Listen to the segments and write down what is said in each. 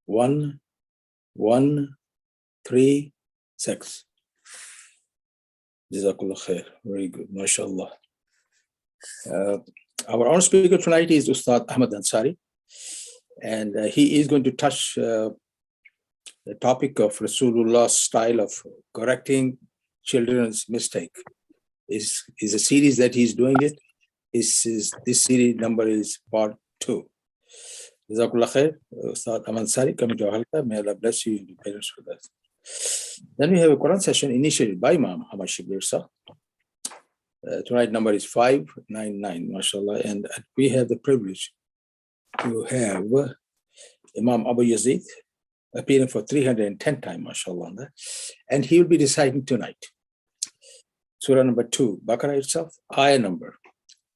1 1 3 6. Jazakallah khair. Very good. MashaAllah. Our own speaker tonight is Ustad Ahmad Ansari, and he is going to touch the topic of Rasulullah's style of correcting children's mistake. Is a series that he's doing it. This series number is part 2. Jazakallah khair. Ustad Ahmad Ansari coming to Halaqah. May Allah bless you and your parents for that. Then we have a Quran session initiated by Imam Masjid. Tonight number is 599, mashallah, and we have the privilege to have Imam Abu Yazid appearing for 310 times, mashallah, and he will be reciting tonight Surah number 2, Baqarah itself, ayah number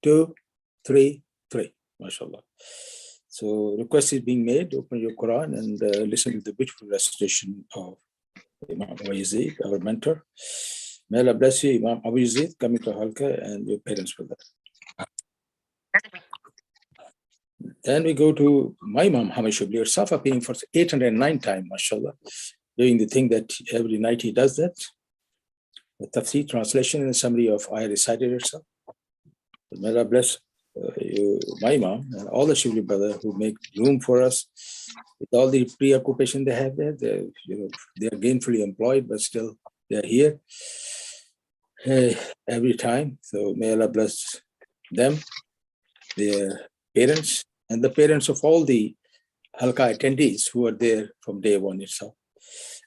233, mashallah. So request is being made, open your Quran and listen to the beautiful recitation of Imam Abu Yazid, our mentor. May Allah bless you, Imam Abu Yazid, coming to Halaqah, and your parents for that. Then we go to my Imam Hamid Shubli yourself, appearing for 809 times, mashallah, doing the thing that every night he does that. The tafsir, translation, and summary of ayah recited herself. May Allah bless you, my Imam, and all the Shubli brothers who make room for us. With all the preoccupation they have there, they are gainfully employed, but still they are here every time. So may Allah bless them, their parents, and the parents of all the Halaqah attendees who are there from day one itself.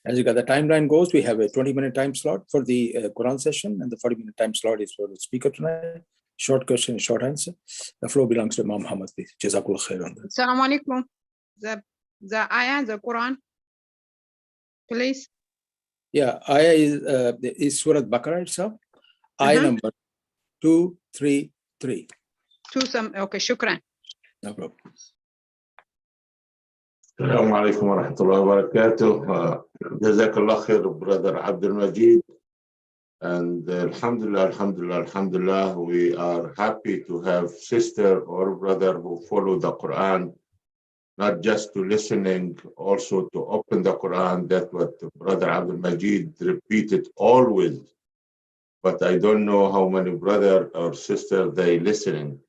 As the timeline goes, we have a 20-minute time slot for the Quran session, and the 40-minute time slot is for the speaker tonight. Short question and short answer. The floor belongs to Imam Muhammad. Jazakallah khair on that. Assalamu alaikum. The ayah, the Quran, please. Yeah, ayah is Surah Baqarah itself. Ayah number 233. Okay, shukran. No problem. Assalamu alaikum wa rahmatullahi wa barakatuh. Jazakallah khair, Brother Abdul Majid. And alhamdulillah, we are happy to have sister or brother who follow the Quran, not just to listening, also to open the Quran. That's what Brother Abdul Majid repeated always. But I don't know how many brother or sister they listening.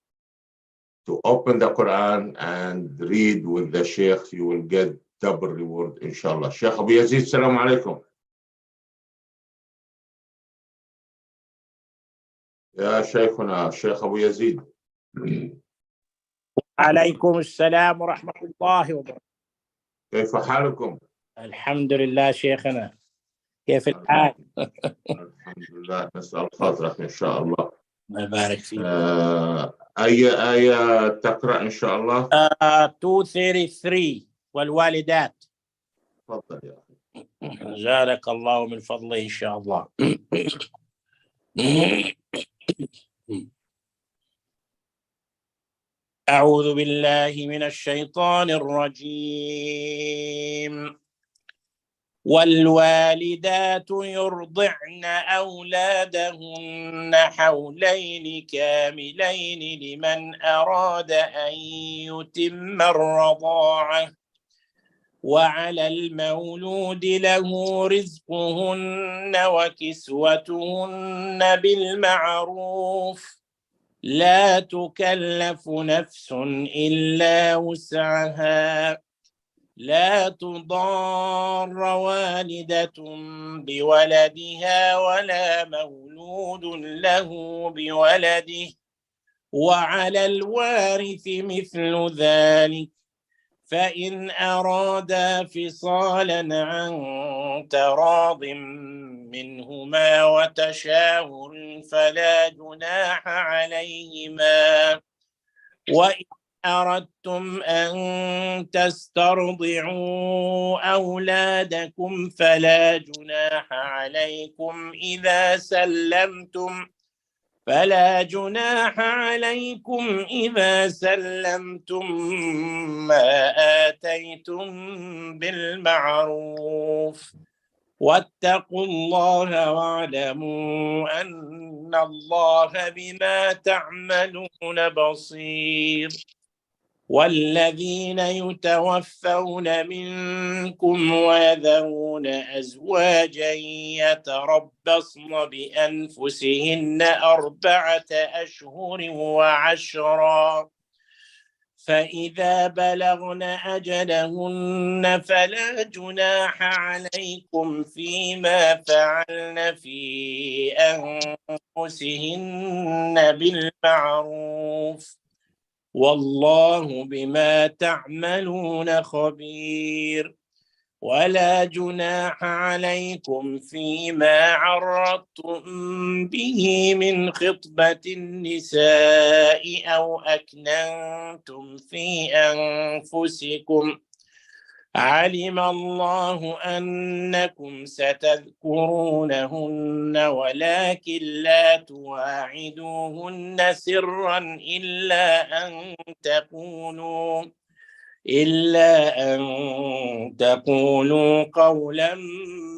To open the Quran and read with the Sheikh, you will get double reward, inshallah. Sheikh Abu Yazid, salam alaikum. يا شيخنا الشيخ أبو يزيد. عليكم السلام ورحمة الله وبركاته. كيف حالكم؟ الحمد لله شيخنا. كيف الحال؟ الحمد لله، نسأل خاطرك إن شاء الله. الله يبارك فيك. أي آية تقرأ إن شاء الله؟ 233 والوالدات. تفضل يا أخي. جزاك الله من فضله إن شاء الله. أعوذ بالله من الشيطان الرجيم. والوالدات يرضعن أولادهن حولين كاملين لمن أراد أن يتم الرضاعة وعلى المولود له رزقهن وكسوتهن بالمعروف لا تكلف نفس إلا وسعها لا تضار والدة بولدها ولا مولود له بولده وعلى الوارث مثل ذلك فإن أرادا فصالا عن تراض منهما وتشاور فلا جناح عليهما وإن أردتم أن تسترضعوا أولادكم فلا جناح عليكم إذا سلمتم ما آتيتم بالمعروف واتقوا الله واعلموا أن الله بما تعملون بصير. والذين يتوفون منكم ويذرون أزواجا يتربصن بأنفسهن 4 أشهر وعشرا، فإذا بلغن أجلهن فلا جناح عليكم فيما فعلن في أنفسهن بالمعروف، والله بما تعملون خبير. ولا جناح عليكم فيما عرضتم به من خطبة النساء أو أكننتم في أنفسكم، علم الله أنكم ستذكرونهن ولكن لا تواعدوهن سرا إلا أن تقولوا قولا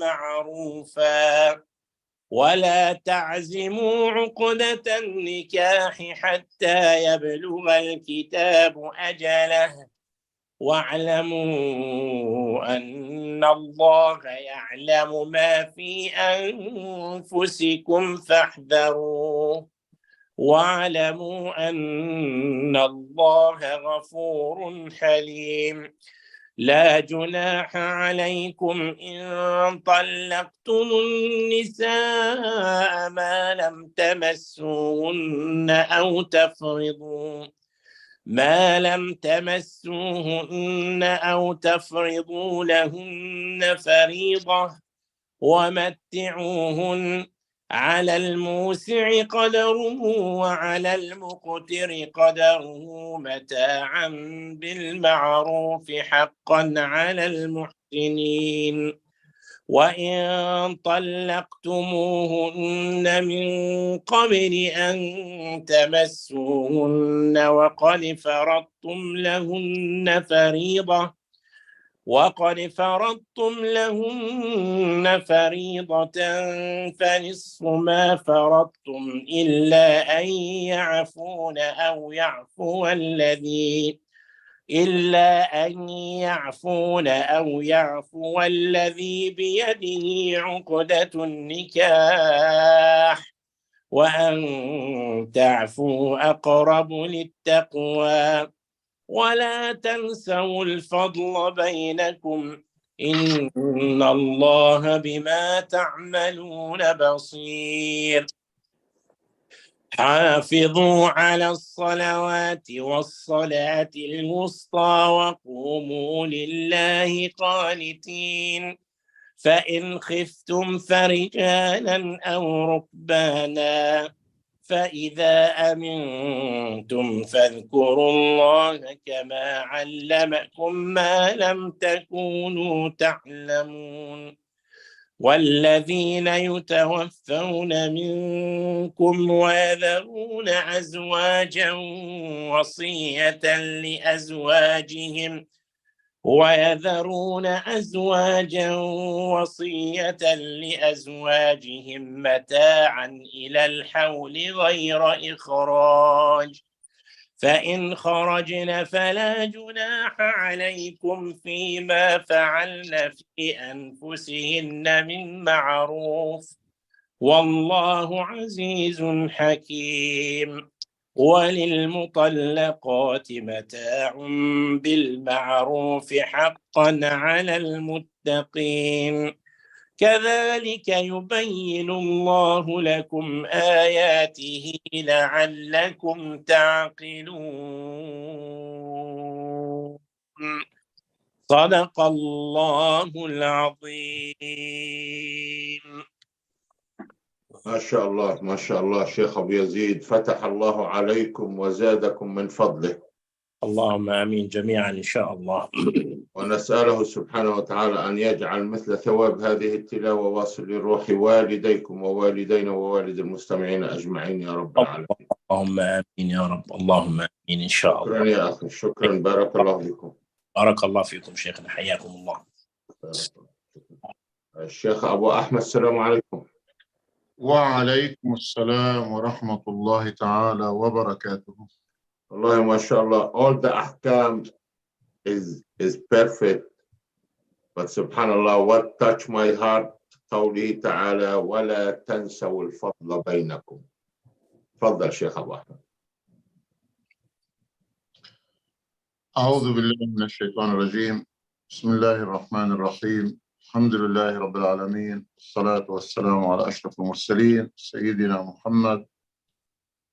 معروفا، ولا تعزموا عقدة النكاح حتى يبلغ الكتاب أجله، واعلموا أن الله يعلم ما في أنفسكم فاحذروه، واعلموا أن الله غفور حليم. لا جناح عليكم إن طلقتم النساء ما لم تمسوهن أو تفرضوا لهن فريضة، ومتعوهن على الموسع قدره وعلى المقتر قدره متاعا بالمعروف حقا على المحسنين. وإن طلقتموهن من قبل أن تمسوهن وقد فرضتم لهن فريضة فنصف ما فرضتم إلا أن يعفون أو يعفو الذي بيده عقدة النكاح، وأن تعفوا أقرب للتقوى، ولا تنسوا الفضل بينكم إن الله بما تعملون بصير. حافظوا على الصلوات والصلاة الوسطى وقوموا لله قانتين، فإن خفتم فرجالا أو ركبانا، فإذا أمنتم فاذكروا الله كما علمكم ما لم تكونوا تعلمون. والذين يتوفون منكم ويذرون أزواجا وصية لأزواجهم متاعا إلى الحول غير إخراج، فإن خرجن فلا جناح عليكم فيما فعلن في أنفسهن من معروف، والله عزيز حكيم. وللمطلقات متاع بالمعروف حقا على المتقين، كذلك يبين الله لكم آياته لعلكم تعقلون. صدق الله العظيم. ما شاء الله ما شاء الله شيخ أبو يزيد، فتح الله عليكم وزادكم من فضله. اللهم آمين جميعا إن شاء الله. ونسأله سبحانه وتعالى أن يجعل مثل ثواب هذه التلاوة واصل لروح والديكم ووالدينا ووالد المستمعين أجمعين يا رب العالمين. اللهم آمين يا رب، اللهم آمين إن شاء الله. شكرا يا أخي، شكرا، بارك الله فيكم. بارك الله فيكم شيخنا، حياكم الله. الشيخ أبو أحمد، السلام عليكم. وعليكم السلام ورحمة الله تعالى وبركاته. Allah, mashallah, all the ahkam is perfect. But subhanallah, what touched my heart, قوله تعالى ولا تنسوا الفضل بينكم. تفضل شيخ أبو أحمد. أعوذ بالله من الشيطان الرجيم. بسم الله الرحمن الرحيم. الحمد لله رب العالمين، والصلاة والسلام على أشرف المرسلين سيدنا محمد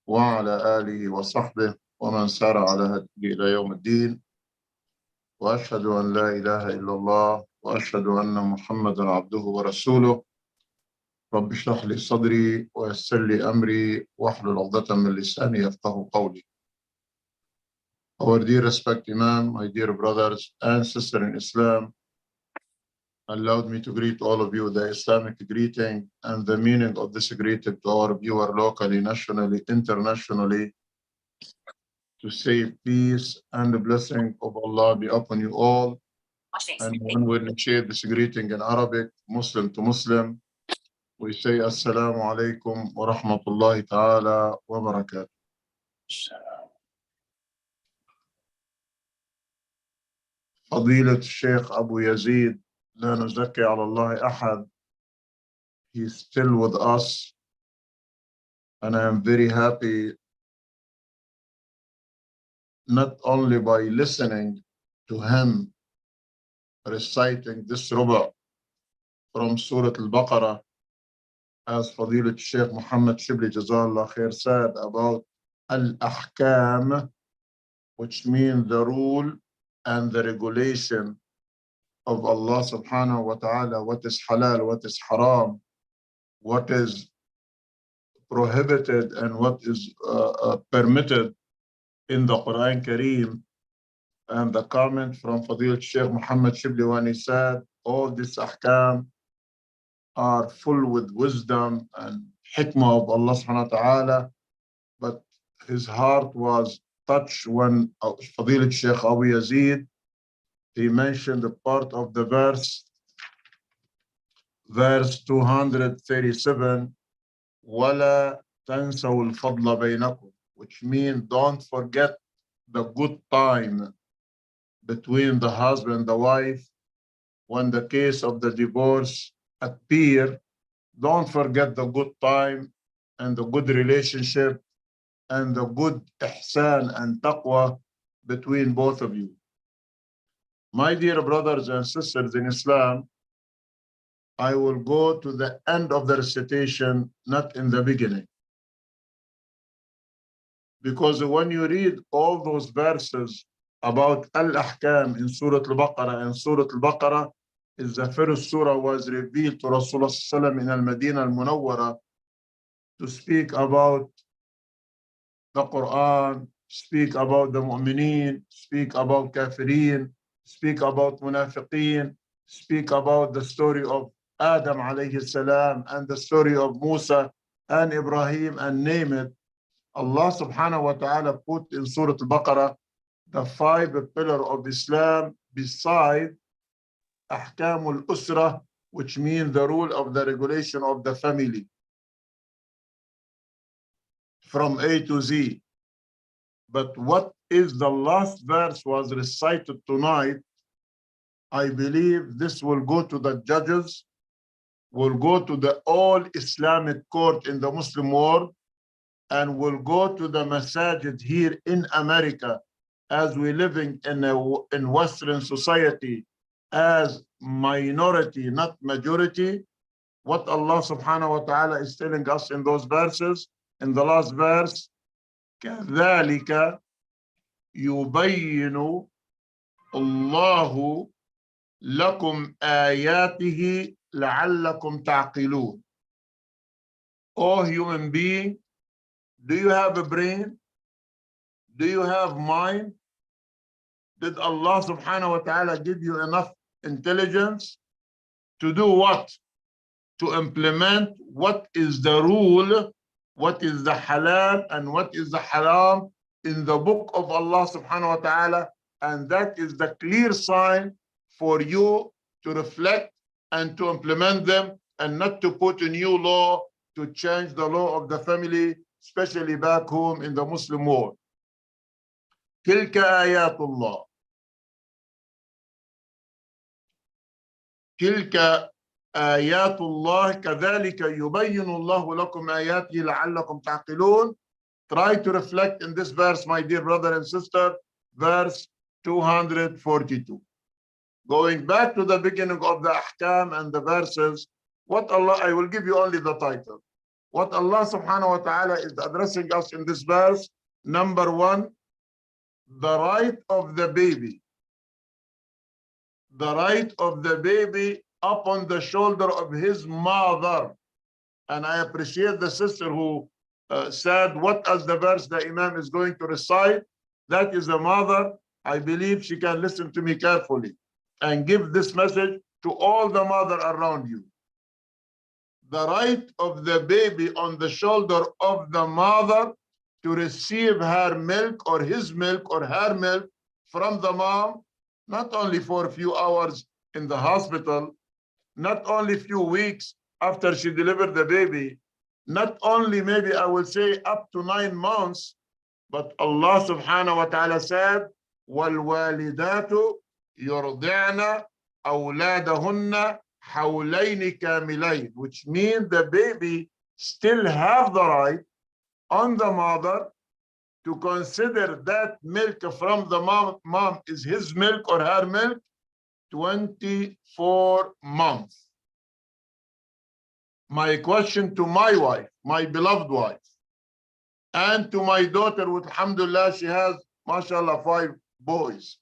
وعلى آله وصحبه ومن سار على هديه إلى يوم الدين. وأشهد أن لا إله إلا الله وأشهد أن محمدا عبده ورسوله. رب اشرح لي صدري ويسر لي أمري واحلل عقدة من لساني يفقهوا قولي. Our dear respected Imam, my dear brothers and sisters in Islam, allowed me to greet all of you the Islamic greeting and the meaning of this greeting to our viewer locally, nationally, internationally, to say peace and the blessing of Allah be upon you all. And when we initiate this greeting in Arabic, Muslim to Muslim, we say Assalamu alaikum wa rahmatullahi ta'ala wa barakatuh. فضيلة الشيخ أبو يزيد لا نزكي على الله أحد. He's still with us, and I am very happy not only by listening to him reciting this ruba from Surah Al-Baqarah, as Fadilat Sheikh Muhammad Shibli Jazallah Khair said about Al-Ahkam, which means the rule and the regulation of Allah subhanahu wa ta'ala, what is halal, what is haram, what is prohibited and what is permitted in the Quran Kareem. And the comment from Fadilat Sheikh Muhammad Shibli when he said, all these ahkam are full with wisdom and hikmah of Allah subhanahu wa ta'ala, but his heart was touched when Fadilat Sheikh Abu Yazid, he mentioned a part of the verse 237, وَلَا تَنْسَوُا الْفَضْلَ بَيْنَكُمْ, which means don't forget the good time between the husband and the wife. When the case of the divorce appear, don't forget the good time and the good relationship and the good ihsan and taqwa between both of you. My dear brothers and sisters in Islam, I will go to the end of the recitation, not in the beginning. Because when you read all those verses about Al-Ahkam in Surah Al-Baqarah, and Surah Al-Baqarah is the first surah was revealed to Rasulullah sallallahu in Al-Madinah Al-Munawwara to speak about the Quran, speak about the Mu'mineen, speak about Kafirin, speak about Munafiqeen, speak about the story of Adam alayhi salam and the story of Musa and Ibrahim, and name it. Allah subhanahu wa ta'ala put in Surah Al-Baqarah the 5 pillars of Islam beside Ahkamul Usra, which means the rule of the regulation of the family from A to Z. But what is the last verse was recited tonight, I believe this will go to the judges, will go to the all Islamic court in the Muslim world, and will go to the Masjid here in America, as we're living in Western society as minority, not majority. What Allah subhanahu wa ta'ala is telling us in those verses, in the last verse, كَذَلِكَ يُبَيِّنُ اللَّهُ لَكُمْ آيَاتِهِ لَعَلَّكُمْ تَعْقِلُونَ. O human being, do you have a brain? Do you have mind? Did Allah subhanahu wa ta'ala give you enough intelligence to do what? To implement what is the rule, what is the halal and what is the haram in the book of Allah subhanahu wa ta'ala. And that is the clear sign for you to reflect and to implement them, and not to put a new law to change the law of the family, especially back home in the Muslim world. تلك آيات الله. تلك آيات الله كذلك يبين الله لكم آياته لعلكم تعقلون. Try to reflect in this verse, my dear brother and sister, verse 242. Going back to the beginning of the ahkam and the verses, what Allah, I will give you only the title. What Allah subhanahu wa ta'ala is addressing us in this verse, number one, the right of the baby. The right of the baby upon the shoulder of his mother. And I appreciate the sister who said, what is the verse the Imam is going to recite? That is the mother. I believe she can listen to me carefully and give this message to all the mother around you. The right of the baby on the shoulder of the mother to receive her milk or his milk or her milk from the mom, not only for a few hours in the hospital, not only a few weeks after she delivered the baby, not only maybe I will say up to 9 months, but Allah subhanahu wa ta'ala said, وَالْوَالِدَاتُ يُرْضِعْنَ أَوْلَادَهُنَّ حَوْلَيْنِ كَامِلَيْنِ, which means the baby still have the right on the mother to consider that milk from the mom is his milk or her milk 24 months. My question to my wife, my beloved wife, and to my daughter, with alhamdulillah, she has, mashallah, 5 boys,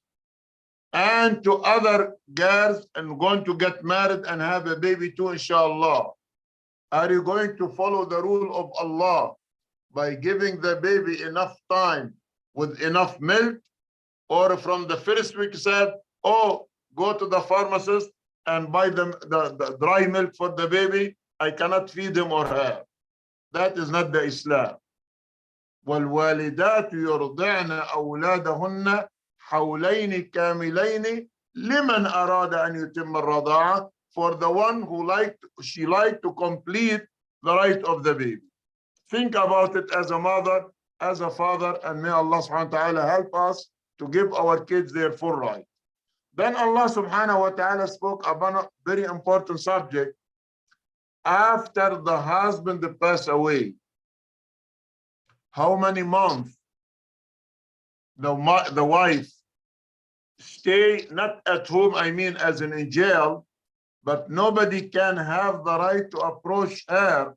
and to other girls and going to get married and have a baby too, inshallah. Are you going to follow the rule of Allah by giving the baby enough time with enough milk? Or from the first week said, oh, go to the pharmacist and buy them the dry milk for the baby, I cannot feed him or her. That is not the Islam. وَالْوَالِدَاتُ يُرْضِعْنَ أَوْلَادَهُنَّ حَوْلَيْنِ كَامِلَيْنِ لِمَنْ أَرَادَ أَنْ يُتِمَّ الرَّضَاعَةَ, for the one who she liked to complete the right of the baby. Think about it as a mother, as a father, and may Allah subhanahu wa ta'ala help us to give our kids their full right. Then Allah subhanahu wa ta'ala spoke about a very important subject. After the husband passed away, how many months the wife stay not at home, I mean as in jail, but nobody can have the right to approach her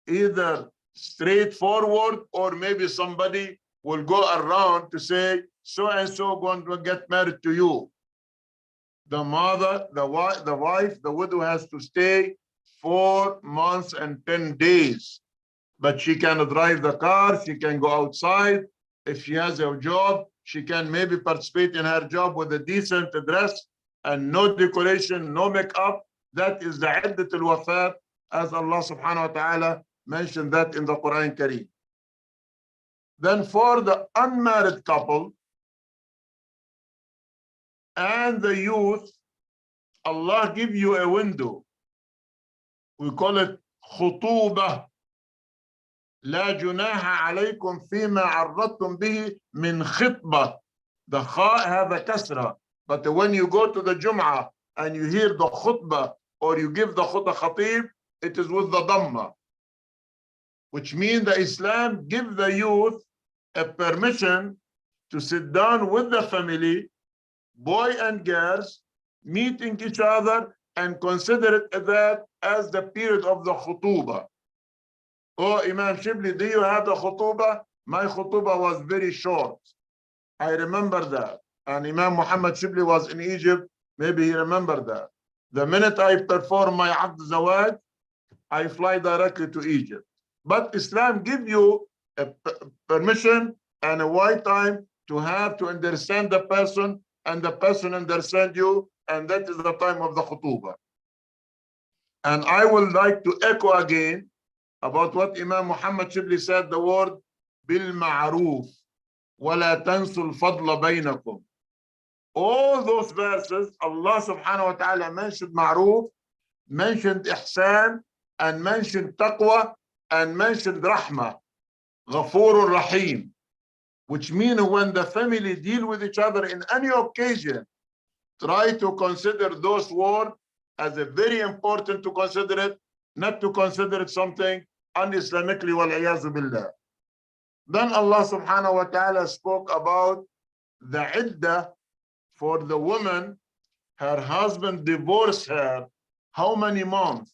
either straightforward or maybe somebody will go around to say, so and so going to get married to you. The mother, the wife, the widow has to stay 4 months and 10 days. But she can drive the car, she can go outside. If she has a job, she can maybe participate in her job with a decent dress and no decoration, no makeup. That is the iddat al-wafat, as Allah subhanahu wa ta'ala mentioned that in the Quran Kareem. Then for the unmarried couple and the youth, Allah give you a window. We call it خطوبة. لا جناح عليكم فيما عرضتم به من خطبة. The kha have a kasra, but when you go to the Jum'ah and you hear the khutbah or you give the khatib, it is with the dhamma, which means the Islam give the youth a permission to sit down with the family, boy and girls, meeting each other and consider it that as the period of the khutubah. Oh, Imam Shibli, do you have the khutubah? My khutubah was very short. I remember that. And Imam Muhammad Shibli was in Egypt. Maybe he remembered that. The minute I perform my Aqd Zawaj, I fly directly to Egypt. But Islam gives you a permission and a wide time to have to understand the person and the person understand you, and that is the time of the khutubah. And I would like to echo again about what Imam Muhammad Shibli said, the word bil ma'ruf وَلَا تَنْسُوا الْفَضْلَ بَيْنَكُمْ. All those verses, Allah subhanahu wa ta'ala mentioned ma'ruf, mentioned ihsan, and mentioned taqwa, and mentioned rahmah, ghafurur rahim. which means when the family deal with each other in any occasion, try to consider those words as a very important to consider it, not to consider it something un-Islamically, wal-iyazu billah. Then Allah subhanahu wa ta'ala spoke about the iddah for the woman. Her husband divorced her. How many months?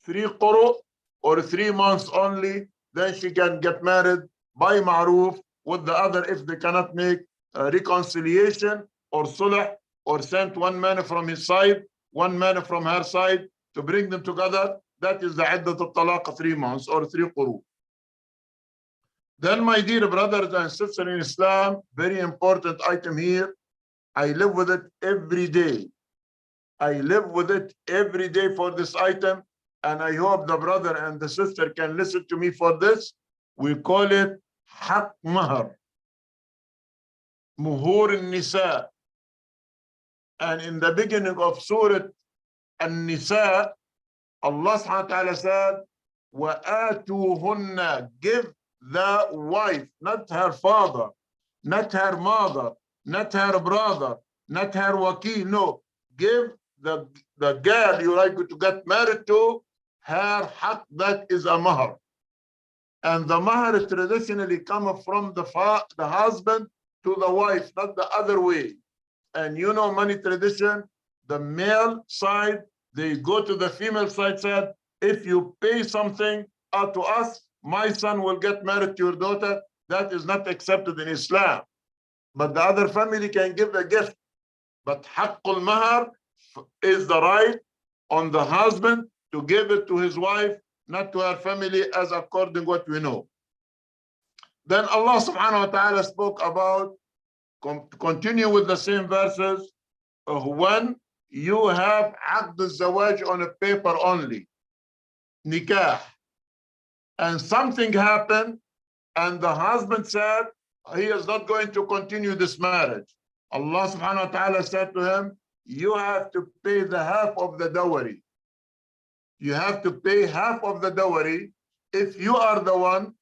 3 quru or 3 months only? Then she can get married by ma'roof with the other if they cannot make reconciliation or sulh, or sent one man from his side, one man from her side to bring them together. That is the iddat al-talaq, 3 months or 3 quru. Then, my dear brothers and sisters in Islam, very important item here. I live with it every day. I live with it every day for this item, and I hope the brother and the sister can listen to me for this. We call it haq mahar, muhur al-nisa. And in the beginning of Surah An-Nisa, Allah subhanahu wa ta'ala said, وَآتُوهُنَّ, give the wife, not her father, not her mother, not her brother, not her wakil, no. Give the girl you like to get married to, her haq, that is a mahar. And the mahar traditionally comes from the husband to the wife, not the other way. And you know, many tradition, the male side, they go to the female side, said, if you pay something to us, my son will get married to your daughter. That is not accepted in Islam. But the other family can give a gift. But haqqul mahar is the right on the husband to give it to his wife, not to her family, as according to what we know. Then Allah subhanahu wa ta'ala spoke about, continue with the same verses, when you have aqd al-zawaj on a paper only, nikah, and something happened, and the husband said he is not going to continue this marriage. Allah subhanahu wa ta'ala said to him, you have to pay the half of the dowry. You have to pay half of the dowry if you are the one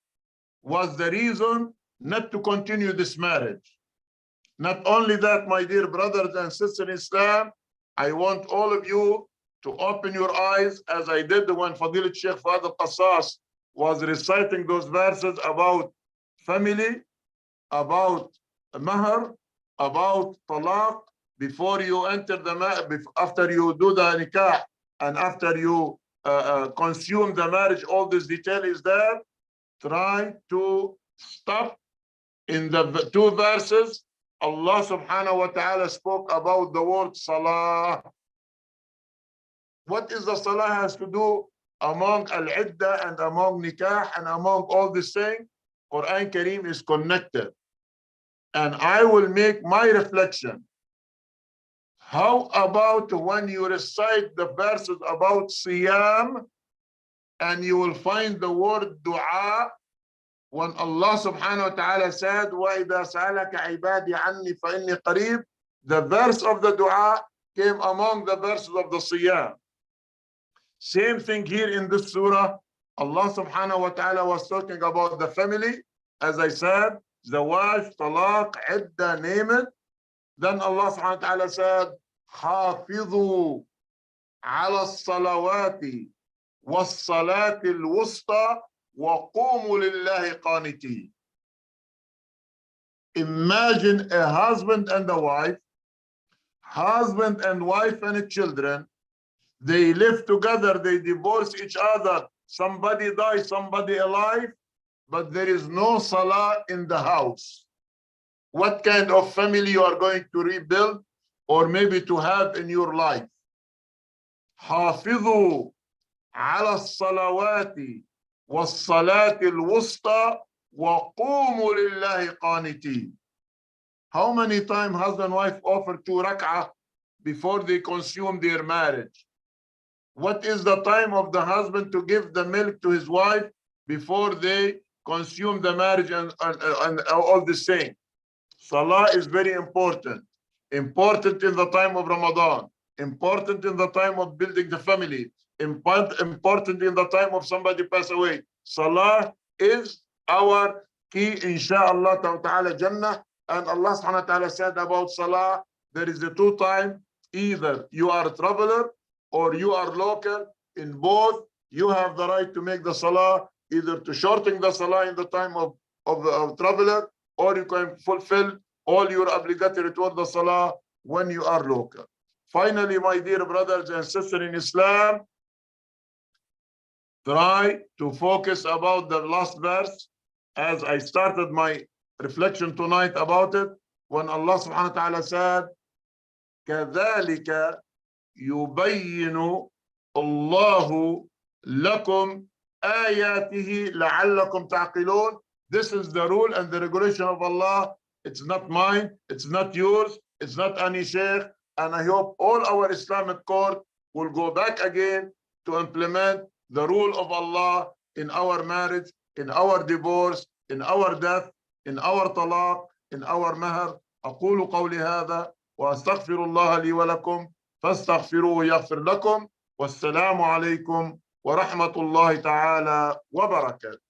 was the reason not to continue this marriage. Not only that, my dear brothers and sisters in Islam, I want all of you to open your eyes, as I did when Fadilat Sheikh Fahd al-Qassas was reciting those verses about family, about mahar, about talaq, before you enter the after you do the nikah, and after you consume the marriage. All this detail is there. Try to stop in the 2 verses. Allah subhanahu wa ta'ala spoke about the word salah. What is the salah has to do among al-iddah and among nikah and among all these things? Quran Kareem is connected. And I will make my reflection. How about when you recite the verses about siyam, and you will find the word dua, when Allah subhanahu wa ta'ala said, وَإِذَا سَأَلَكَ عِبَادِي عَنِّي فَإِنِّي قَرِيبٌ, the verse of the dua came among the verses of the siyam. Same thing here in this surah. Allah subhanahu wa ta'ala was talking about the family. As I said, zawaj, talaq, idda, name it. Then Allah subhanahu wa ta'ala said, حافظوا على الصلوات والصلاة الوسطى وقوموا لله قانتين. Imagine a husband and a wife, husband and wife and children. They live together, they divorce each other. Somebody dies, somebody alive, but there is no salah in the house. What kind of family you are going to rebuild or maybe to have in your life? حافظوا على الصلوات والصلاة الوسطى وقوموا لله قانتين. How many times husband and wife offer 2 rak'ah before they consume their marriage? What is the time of the husband to give the milk to his wife before they consume the marriage and all the same? Salah is very important. Important in the time of Ramadan. Important in the time of building the family. Important in the time of somebody pass away. Salah is our key inshallah ta'ala Jannah. And Allah subhanahu wa ta'ala said about Salah, there is the two times, either you are a traveler or you are local. In both, you have the right to make the Salah, either to shorten the Salah in the time of traveler, or you can fulfill all your obligatory toward the Salah when you are local. Finally, my dear brothers and sisters in Islam, try to focus about the last verse as I started my reflection tonight about it, when Allah subhanahu wa ta'ala said, كَذَلِكَ يُبَيِّنُ اللَّهُ لَكُمْ آيَاتِهِ لَعَلَّكُمْ تَعْقِلُونَ. This is the rule and the regulation of Allah. It's not mine, it's not yours, it's not any sheikh. And I hope all our Islamic court will go back again to implement the rule of Allah in our marriage, in our divorce, in our death, in our talaq, in our mahar. أقول قولي هذا وأستغفر الله لي ولكم فاستغفروه يغفر لكم والسلام عليكم ورحمة الله تعالى وبركاته.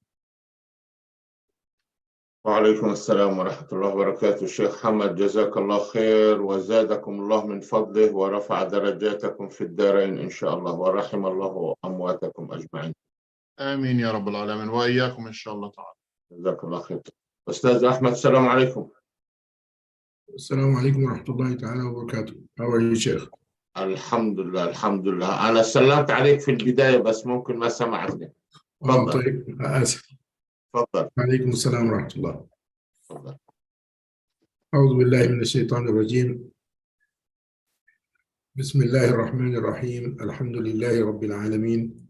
وعليكم السلام ورحمة الله وبركاته. الشيخ حمد جزاك الله خير وزادكم الله من فضله ورفع درجاتكم في الدارين إن شاء الله ورحم الله أمواتكم أجمعين. آمين يا رب العالمين وإياكم إن شاء الله تعالى. جزاك الله خير. أستاذ أحمد السلام عليكم. السلام عليكم ورحمة الله تعالى وبركاته. How are you, شيخ? الحمد لله الحمد لله. أنا سلمت عليك في البداية بس ممكن ما سمعتني. تفضل. طيب آسف. تفضل. عليكم السلام ورحمة الله. تفضل. أعوذ بالله من الشيطان الرجيم. بسم الله الرحمن الرحيم. الحمد لله رب العالمين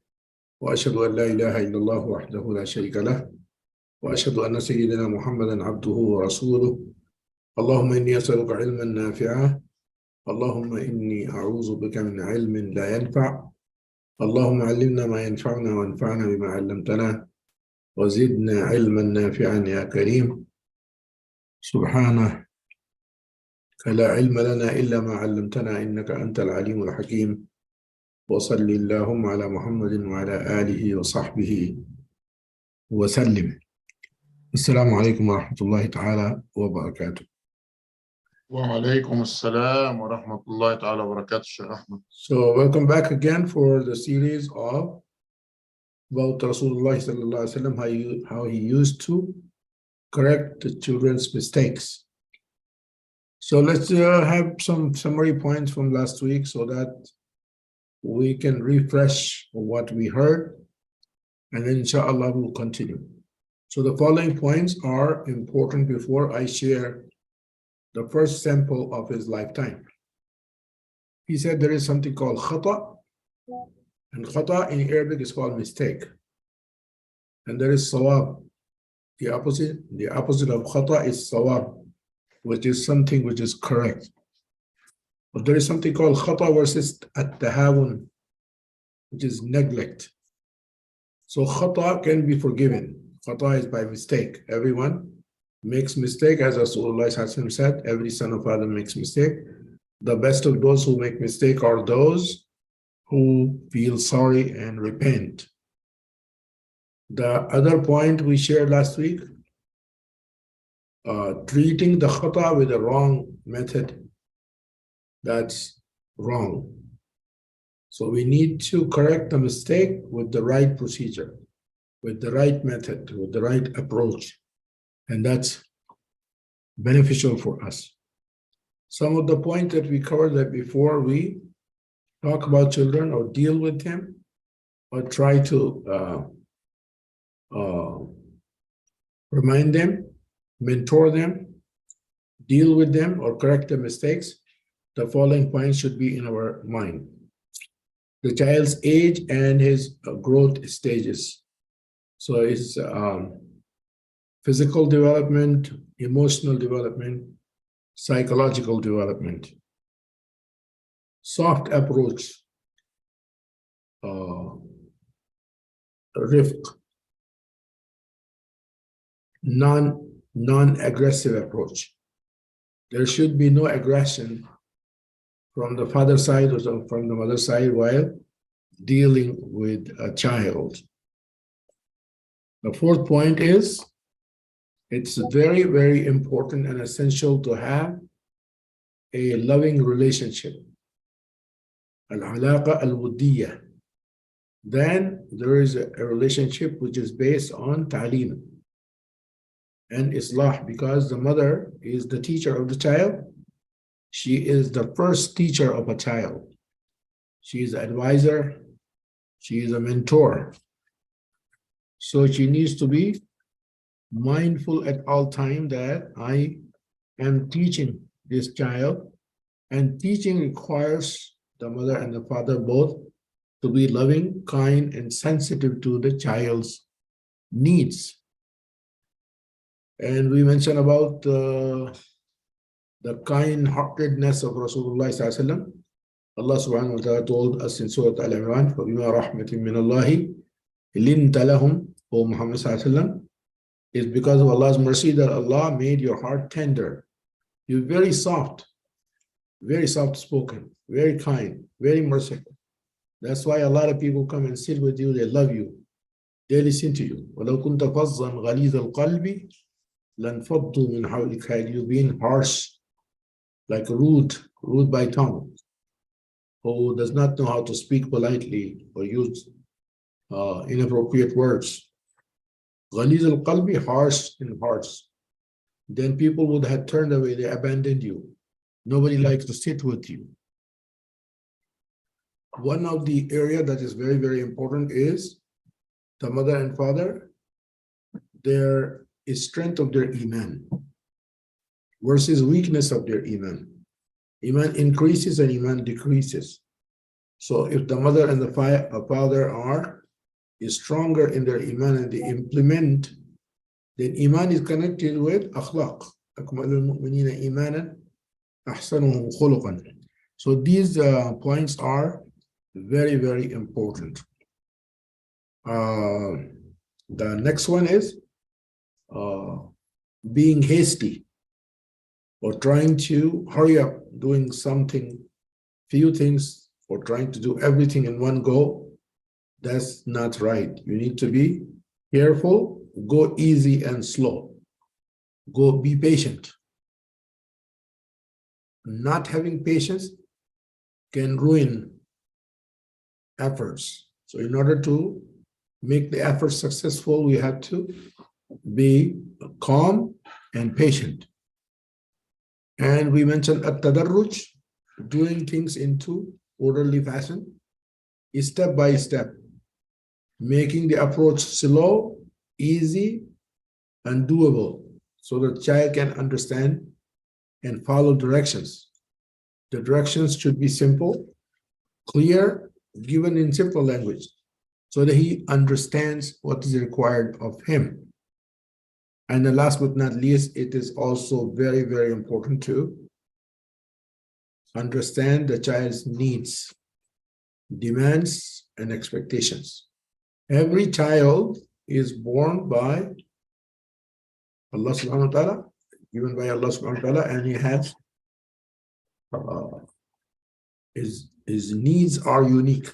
وأشهد أن لا إله إلا الله وحده لا شريك له وأشهد أن سيدنا محمدا عبده ورسوله. اللهم إني أسألك علما نافعا. اللهم إني أعوذ بك من علم لا ينفع. اللهم علمنا ما ينفعنا وانفعنا بما علمتنا وزدنا علما نافعا يا كريم. سبحانك لا علم لنا إلا ما علمتنا إنك أنت العليم الحكيم. وصل اللهم على محمد وعلى آله وصحبه وسلم. السلام عليكم ورحمة الله تعالى وبركاته. وعليكم السلام ورحمة الله تعالى وبركاته الشيخ أحمد. So welcome back again for the series of about Rasulullah sallallahu alaihi wasallam, how he used to correct the children's mistakes. So let's have some summary points from last week so that we can refresh what we heard, and then inshallah we'll continue. So the following points are important before I share the first sample of his lifetime. He said there is something called khata, and khata in Arabic is called mistake. And there is sawab. The opposite of khata is sawab, which is something which is correct. But there is something called khata versus at-tahawun, which is neglect. So khata can be forgiven. Khata is by mistake. Everyone makes mistake, as Rasulullah said, every son of Adam makes mistake. The best of those who make mistake are those who feel sorry and repent. The other point we shared last week, treating the khata with a wrong method, that's wrong. So we need to correct the mistake with the right procedure, with the right method, with the right approach. And that's beneficial for us. Some of the points that we covered that before we talk about children or deal with them or try to remind them, mentor them, deal with them or correct their mistakes, the following points should be in our mind. The child's age and his growth stages. So his physical development, emotional development, psychological development. Soft approach, rifq, non-aggressive approach. There should be no aggression from the father's side or from the mother's side while dealing with a child. The fourth point is It's very, very important and essential to have a loving relationship. Al-Halaqah al-Wuddiyah. Then there is a relationship which is based on ta'lim and islah, because the mother is the teacher of the child. She is the first teacher of a child. She is an advisor. She is a mentor. So she needs to be mindful at all times that I am teaching this child, and teaching requires the mother and the father both to be loving, kind, and sensitive to the child's needs. And we mentioned about the kind-heartedness of Rasulullah sallallahu alaihi wasallam. Allah subhanahu wa ta'ala told us in Surah Al-Imran, فَبِمَا رَحْمَةٍ مِّنَ اللَّهِ لِنْتَ لَهُمْ, O Muhammad sallallahu alaihi wasallam, is because of Allah's mercy that Allah made your heart tender. You're very soft spoken, very kind, very merciful. That's why a lot of people come and sit with you, they love you, they listen to you. وَلَوْ كُنْتَ فَظًّا غَلِيظَ الْقَلْبِ لَانْفَضُّوا مِنْ حَوْلِكَ. Had you been harsh, like rude by tongue, who does not know how to speak politely or use inappropriate words. غَلِيظَ الْقَلْبِ, harsh in hearts. Then people would have turned away, they abandoned you. Nobody likes to sit with you. One of the area that is very, very important is the mother and father, their strength of their iman versus weakness of their iman. Iman increases and iman decreases. So if the mother and the father are stronger in their iman and they implement, then iman is connected with akhlaq. So these points are very, very important. The next one is being hasty or trying to hurry up doing something, few things, or trying to do everything in one go. That's not right. You need to be careful, go easy and slow. Be patient. Not having patience can ruin efforts. So in order to make the effort successful, we have to be calm and patient. And we mentioned at-tadarruj, doing things into orderly fashion, step by step, making the approach slow, easy, and doable, so the child can understand and follow directions. The directions should be simple, clear, given in simple language, so that he understands what is required of him. And the last but not least, it is also very, very important to understand the child's needs, demands, and expectations. Every child is born by Allah subhanahu wa ta'ala, given by Allah subhanahu wa ta'ala, and he has his needs are unique.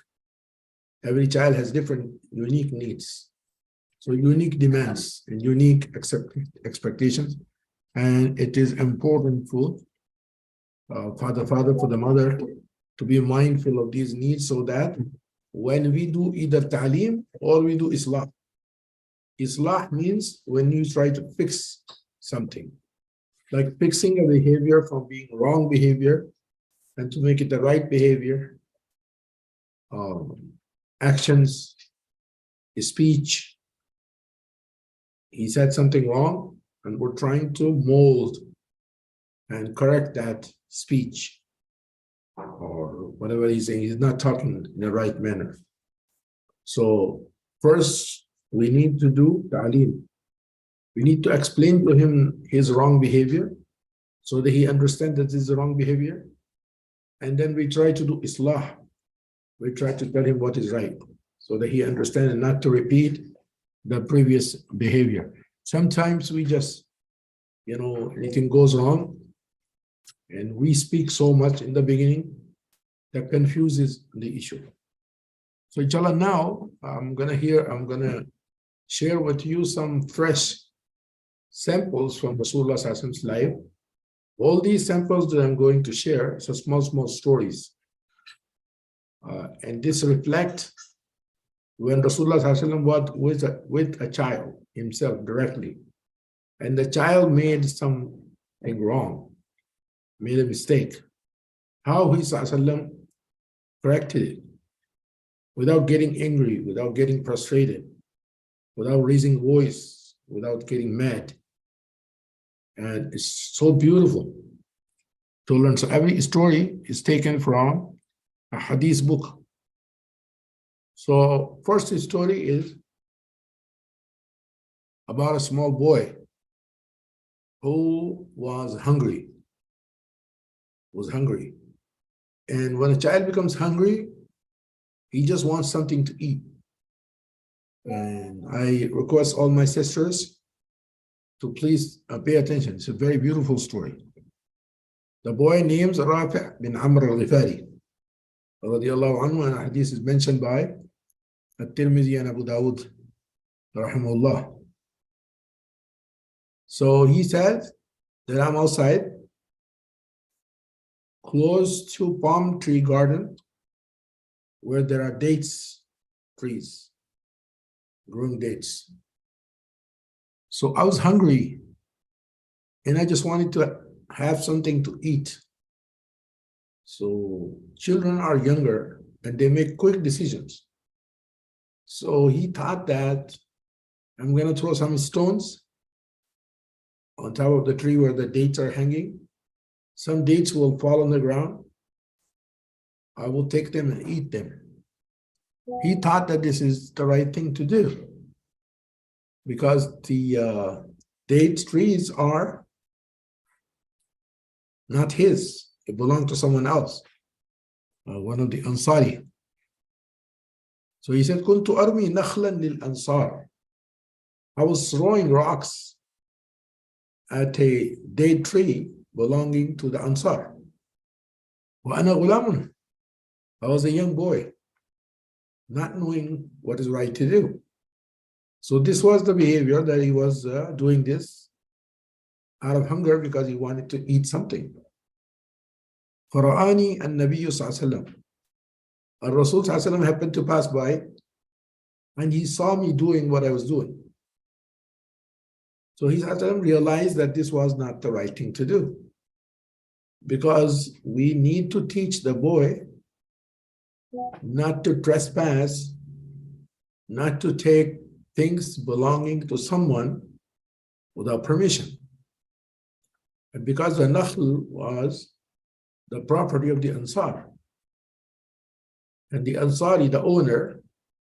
Every child has different unique needs. So unique demands and unique expectations. And it is important for the father, for the mother to be mindful of these needs, so that when we do either ta'lim or we do islah. Islah means when you try to fix something, like fixing a behavior from being wrong behavior and to make it the right behavior, actions, speech. He said something wrong and we're trying to mold and correct that speech, or whatever he's saying. He's not talking in the right manner. So first we need to do ta'lim. We need to explain to him his wrong behavior so that he understands that this is the wrong behavior. And then we try to do islah. We try to tell him what is right so that he understands and not to repeat the previous behavior. Sometimes we just, anything goes wrong and we speak so much in the beginning that confuses the issue. So inshallah, now I'm gonna share with you some fresh samples from Rasulullah's life. All these samples that I'm going to share, so small stories. And this reflects when Rasulullah was with a child himself directly, and the child made something wrong, made a mistake, how he corrected it without getting angry, without getting frustrated, without raising voice, without getting mad. And it's so beautiful to learn. So every story is taken from a hadith book. So first story is about a small boy who was hungry. And when a child becomes hungry, he just wants something to eat. And I request all my sisters to please pay attention. It's a very beautiful story. The boy names Rafi' bin Amr al-Ghifari, radiallahu anhu, and hadith is mentioned by At-Tirmidhi and Abu Dawud, rahimahullah. So he said that I'm outside, close to palm tree garden, where there are dates trees, growing dates. So I was hungry, and I just wanted to have something to eat. So children are younger, and they make quick decisions. So he thought that I'm going to throw some stones on top of the tree where the dates are hanging. Some dates will fall on the ground. I will take them and eat them. He thought that this is the right thing to do because the date trees are not his. It belonged to someone else, one of the Ansari. So he said, Kuntu armi nakhlan lil ansar. I was throwing rocks at a date tree belonging to the Ansar. Wa ana ghulamun. I was a young boy, not knowing what is right to do. So this was the behavior that he was doing this out of hunger because he wanted to eat something. Fara'ani an-Nabiyyu sallallahu Rasul sallallahu happened to pass by, and he saw me doing what I was doing. So he realized that this was not the right thing to do, because we need to teach the boy not to trespass, not to take things belonging to someone without permission. And because the Nakhl was the property of the Ansar, and the Ansari, the owner,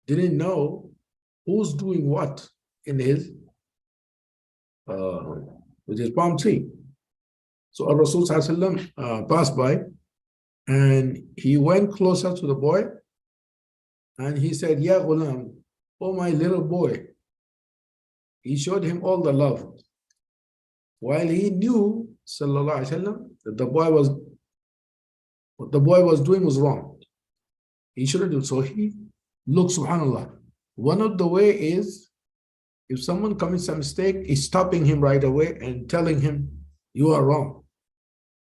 didn't know who's doing what in his with his palm tree. So our Rasul passed by, and he went closer to the boy, and he said, Ya ghulam, oh my little boy. He showed him all the love, while he knew, sallallahu alaihi wasallam, that what the boy was doing was wrong. He shouldn't do so. He looked, subhanallah. One of the way is, if someone commits a mistake, he's stopping him right away and telling him, you are wrong.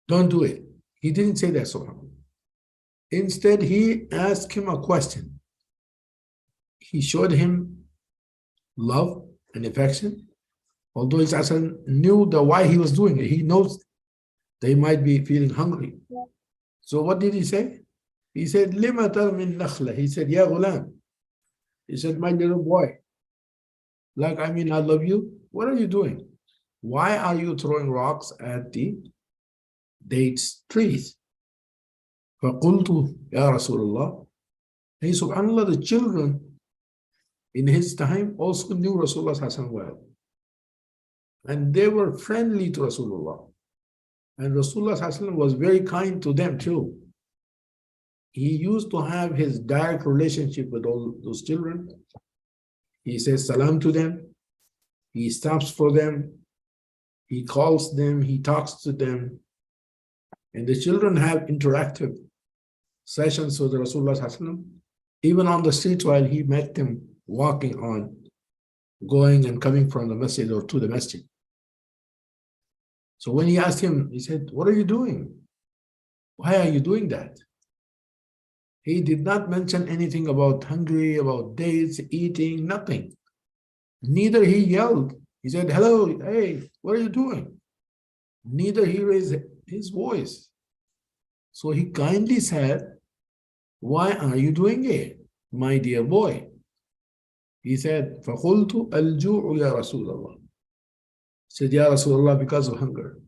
Don't do it. He didn't say that, subhanallah. Instead, he asked him a question. He showed him love and affection, although his Hasan knew why he was doing it. He knows they might be feeling hungry. So what did he say? He said, Lima tarmin nakhla. He said, Ya ghulam. He said, my little boy. Like, I mean, I love you. What are you doing? Why are you throwing rocks at the dates trees? فَقُلْتُ Ya Rasulullah. Hey, subhanallah, the children in his time also knew Rasulullah well. And they were friendly to Rasulullah. And Rasulullah was very kind to them too. He used to have his direct relationship with all those children. He says salam to them. He stops for them. He calls them. He talks to them. And the children have interactive sessions with Rasulullah, even on the streets while he met them walking on, going and coming from the masjid or to the masjid. So when he asked him, he said, what are you doing? Why are you doing that? He did not mention anything about hungry, about dates, eating, nothing. Neither he yelled. He said, hello, hey, what are you doing? Neither he raised his voice. So he kindly said, why are you doing it, my dear boy? He said, فَقُلْتُ الْجُوعُ يَا رَسُولَ اللَّهِ. He said, Ya Rasulullah, because of hunger.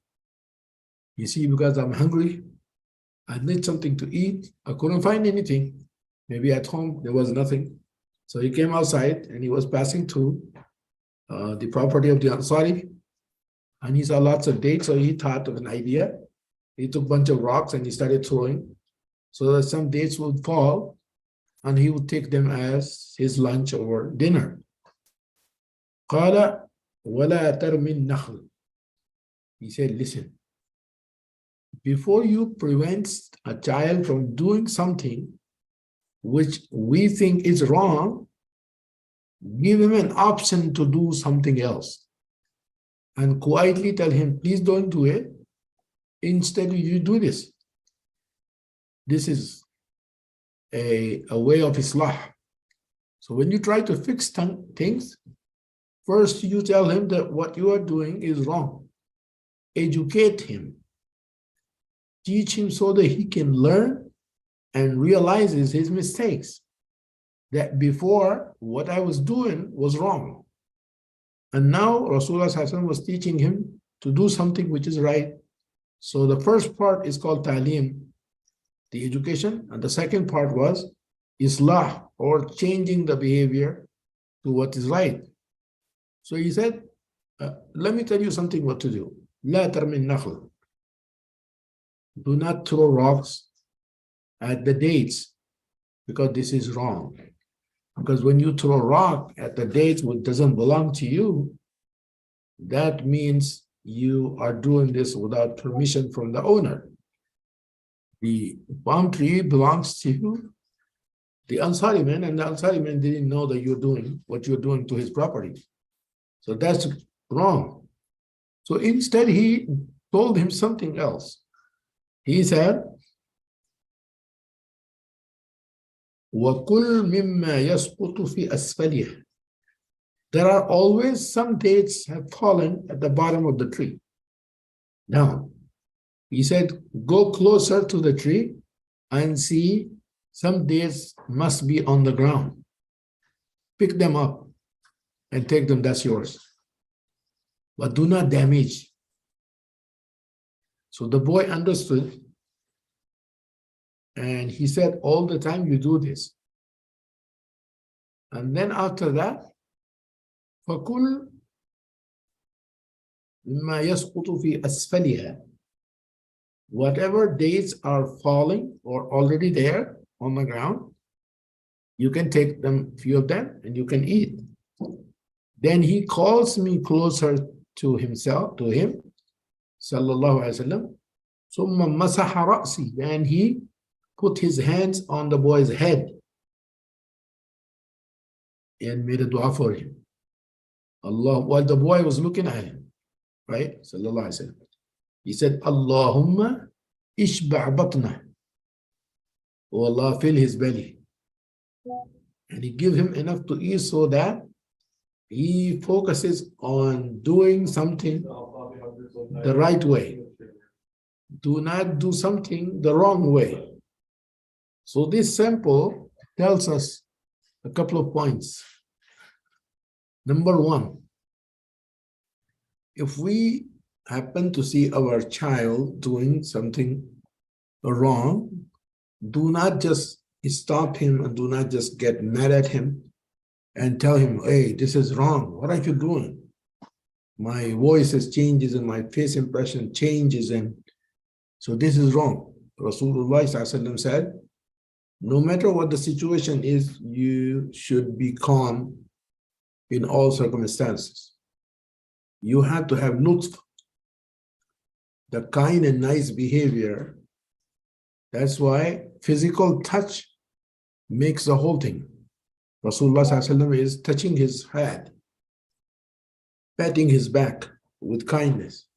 You see, because I'm hungry, I need something to eat. I couldn't find anything. Maybe at home there was nothing. So he came outside and he was passing through the property of the Ansari, and he saw lots of dates. So he thought of an idea. He took a bunch of rocks and he started throwing so that some dates would fall and he would take them as his lunch or dinner. قال ولا ترمي النخل. He said, listen, before you prevent a child from doing something which we think is wrong, give him an option to do something else. And quietly tell him, please don't do it. Instead, you do this. This is a way of Islah. So when you try to fix things, first you tell him that what you are doing is wrong. Educate him. Teach him so that he can learn and realizes his mistakes. That before, what I was doing was wrong. And now Rasulullah was teaching him to do something which is right. So the first part is called ta'lim, the education, and the second part was Islah, or changing the behavior to what is right. So he said, let me tell you something what to do. La tarmin nakhl. Do not throw rocks at the dates, because this is wrong. Because when you throw a rock at the dates which doesn't belong to you, that means you are doing this without permission from the owner. The palm tree belongs to the Ansari man, and the Ansari man didn't know that you're doing what you're doing to his property. So that's wrong. So instead, he told him something else. He said, وَكُلْ مِمَّا يَسْقُطُ فِي أَسْفَلِهِ. There are always some dates have fallen at the bottom of the tree. Now, he said, go closer to the tree and see some dates must be on the ground. Pick them up and take them, that's yours. But do not damage. So the boy understood. And he said, all the time you do this. And then after that, فَكُلْ مِمَّا يَسْقُطُ فِي أَسْفَلِهَا. Whatever dates are falling or already there on the ground, you can take them, few of them, and you can eat. Then he calls me closer to himself, to him, sallallahu alaihi wasallam. ثُمَّ مَسَحَ رَأْسِي. Then he put his hands on the boy's head and made a dua for him. Allah, while the boy was looking at him, right? Sallallahu alaihi wasallam. He said, Allahumma ishba' batnah. Oh Allah, fill his belly. And he give him enough to eat so that he focuses on doing something the right way. Do not do something the wrong way. So this sample tells us a couple of points. Number one, if we happen to see our child doing something wrong, do not just stop him and do not just get mad at him and tell him, hey, this is wrong. What are you doing? My voice changes and my face impression changes, and so this is wrong. Rasulullah said, no matter what the situation is, you should be calm in all circumstances. You have to have lutf, the kind and nice behavior. That's why physical touch makes the whole thing. Rasulullah is touching his head, patting his back with kindness.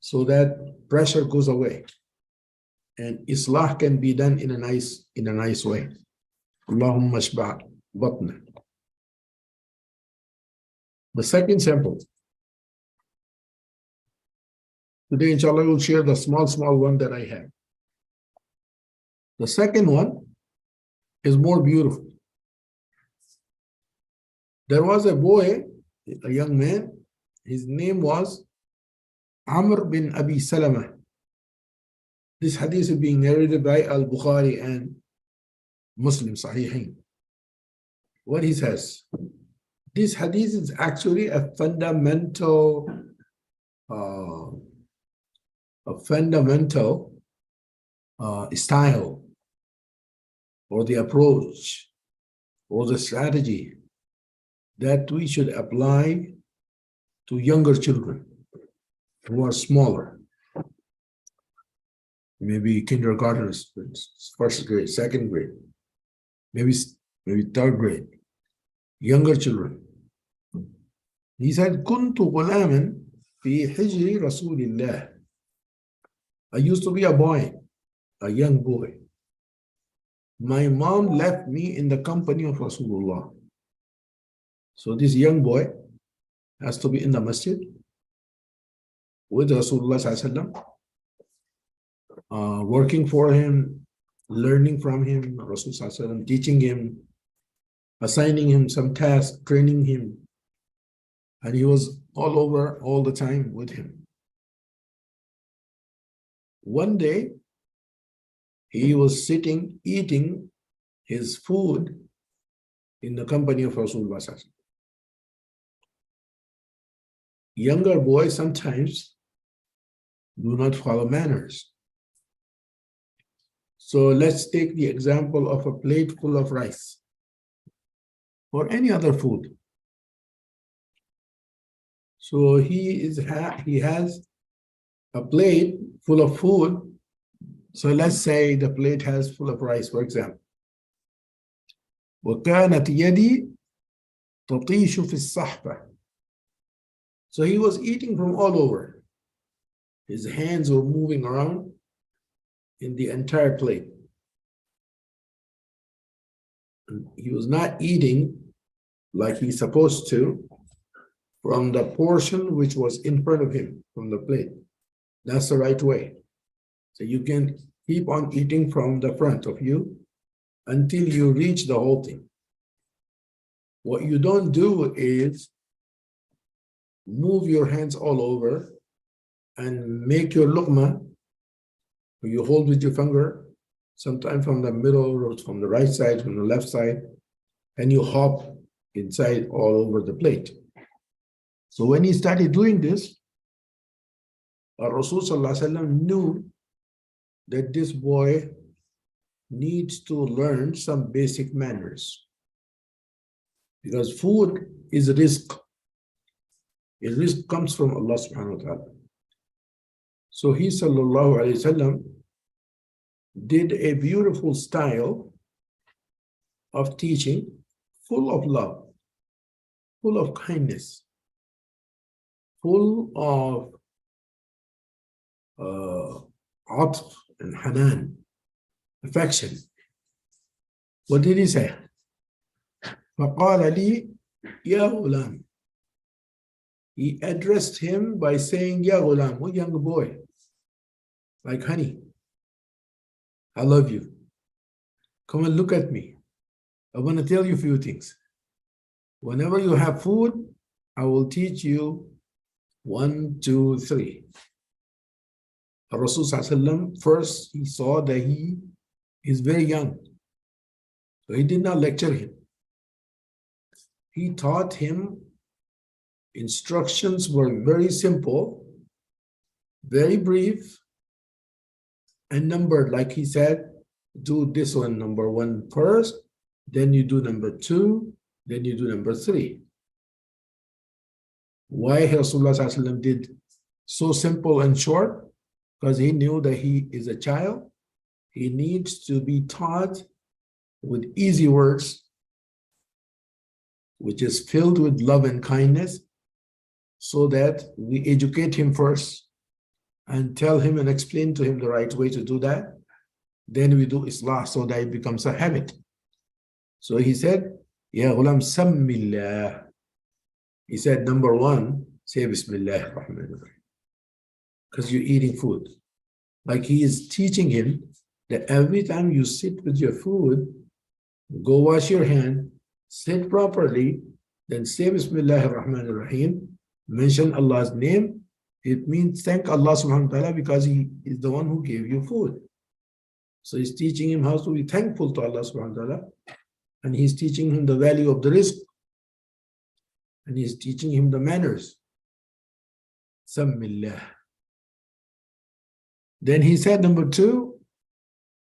so that pressure goes away and islah can be done in a nice way. Allahumma shba' batna. The second sample. Today, inshallah, we'll share the small one that I have. The second one is more beautiful. There was a boy, a young man, his name was Amr bin Abi Salama. This hadith is being narrated by Al-Bukhari and Muslim Sahihain. What he says, this hadith is actually a fundamental style or the approach or the strategy that we should apply to younger children who are smaller, maybe kindergartners, first grade, second grade, maybe third grade, younger children. He said, "Kuntu ghulaman fi hijri Rasulillah." I used to be a boy, a young boy. My mom left me in the company of Rasulullah. So this young boy has to be in the masjid with Rasulullah sallallahu alaihi wasallam, working for him, learning from him, Rasul sallallahu alaihi wasallam, teaching him, assigning him some tasks, training him. And he was all over all the time with him. One day, he was sitting, eating his food in the company of Rasulullah sallallahu alaihi wasallam. Younger boys sometimes do not follow manners. So let's take the example of a plate full of rice or any other food. So he has a plate full of food. So let's say the plate has full of rice, for example. وَكَانَتْ يَدِي تَطِيشُ فِي الصَّحْبَةِ. So he was eating from all over. His hands were moving around in the entire plate. And he was not eating like he's supposed to from the portion which was in front of him, from the plate. That's the right way. So you can keep on eating from the front of you until you reach the whole thing. What you don't do is move your hands all over and make your luqma, you hold with your finger, sometimes from the middle or from the right side, from the left side, and you hop inside all over the plate. So when he started doing this, Rasul sallallahu alaihi wasallam knew that this boy needs to learn some basic manners. Because food is rizq. A rizq comes from Allah subhanahu wa ta'ala. So he sallallahu alayhi wasallam did a beautiful style of teaching, full of love, full of kindness, full of atf and hanan, affection. What did he say? فَقَالَ لِي يَا غُلَامِ. He addressed him by saying, Ya ghulam, oh young boy, like honey, I love you. Come and look at me. I want to tell you a few things. Whenever you have food, I will teach you 1, 2, 3. Rasul sallallahu alaihi wasallam, first he saw that he is very young. So he did not lecture him. He taught him. Instructions were very simple, very brief, and numbered. Like he said, do this one, number 1 first, then you do number 2, then you do number 3. Why Rasulullah sallallahu alaihi wasallam did so simple and short? Because he knew that he is a child. He needs to be taught with easy words, which is filled with love and kindness, so that we educate him first, and tell him and explain to him the right way to do that. Then we do Islah so that it becomes a habit. So he said, Ya ghulam sammillah. He said, number one, say Bismillah ar-Rahman ar-Rahim. Because you're eating food. Like he is teaching him that every time you sit with your food, go wash your hand, sit properly, then say Bismillah ar-Rahman ar-Rahim, mention Allah's name. It means thank Allah subhanahu wa ta'ala because he is the one who gave you food. So he's teaching him how to be thankful to Allah subhanahu wa ta'ala. And he's teaching him the value of the rizq. And he's teaching him the manners. Sammillah. Then he said, number two,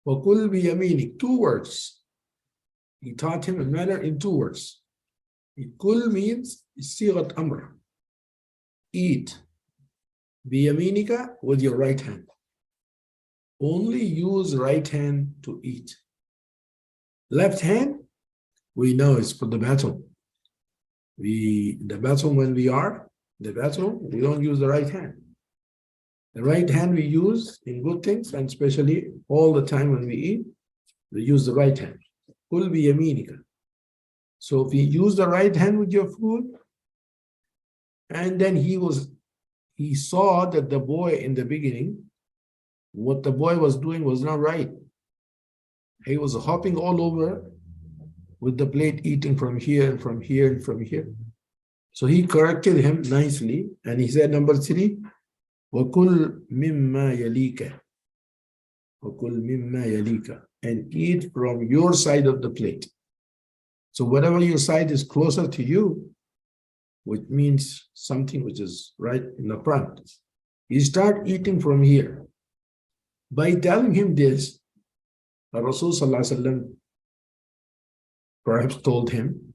وَقُلْ بِيَمِينِكَ, 2 words. He taught him a manner in 2 words. Kul means sigat amr. Eat. Biyaminika, with your right hand. Only use right hand to eat. Left hand, we know it's for the bathroom. The bathroom, when we are in the bathroom, we don't use the right hand. The right hand we use in good things, and especially all the time when we eat, we use the right hand. Kul biyaminika. So if you use the right hand with your food, and then he saw that the boy in the beginning, what the boy was doing was not right. He was hopping all over with the plate, eating from here and from here and from here. So he corrected him nicely, and he said, number 3, وَكُلْ مِمَّا يَلِيكَ. وَكُلْ مِمَّا يَلِيكَ. And eat from your side of the plate. So whatever your side is closer to you, which means something which is right in the front, you start eating from here. By telling him this, Rasul Sallallahu Alaihi Wasallam perhaps told him,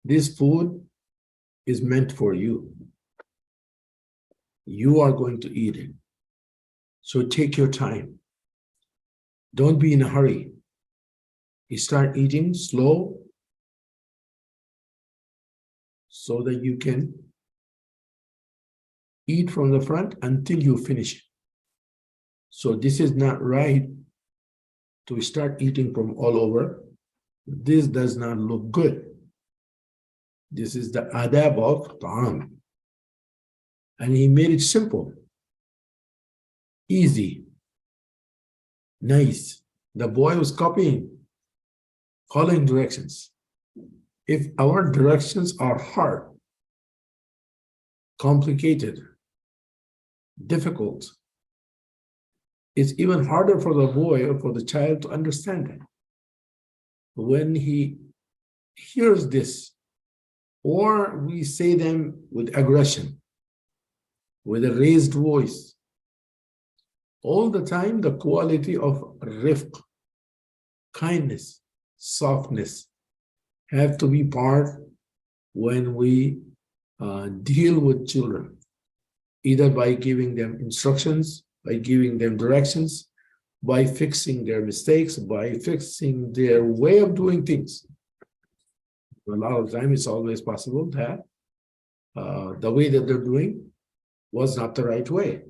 this food is meant for you. You are going to eat it. So take your time. Don't be in a hurry. You start eating slow so that you can eat from the front until you finish it. So this is not right to start eating from all over. This does not look good. This is the adab of ta'am. And he made it simple, easy, nice. The boy was copying, following directions. If our directions are hard, complicated, difficult, it's even harder for the boy or for the child to understand it. When he hears this, or we say them with aggression, with a raised voice, all the time the quality of rifq, kindness, softness, have to be part when we deal with children, either by giving them instructions, by giving them directions, by fixing their mistakes, by fixing their way of doing things. A lot of time it's always possible that the way that they're doing was not the right way.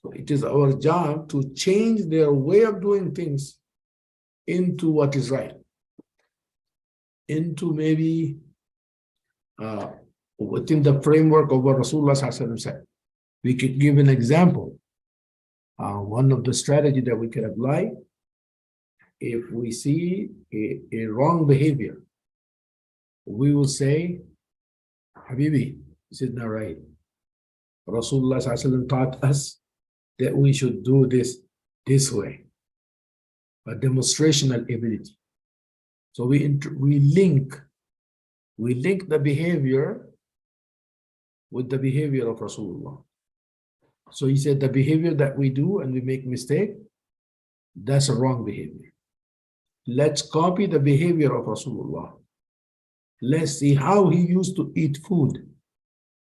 So it is our job to change their way of doing things into what is right, into maybe within the framework of what Rasulullah said. We could give an example. One of the strategies that we can apply, if we see a wrong behavior, we will say, Habibi, this is not right. Rasulullah taught us that we should do this way, a demonstrational ability. So we link the behavior with the behavior of Rasulullah. So he said the behavior that we do and we make mistake, that's a wrong behavior. Let's copy the behavior of Rasulullah. Let's see how he used to eat food.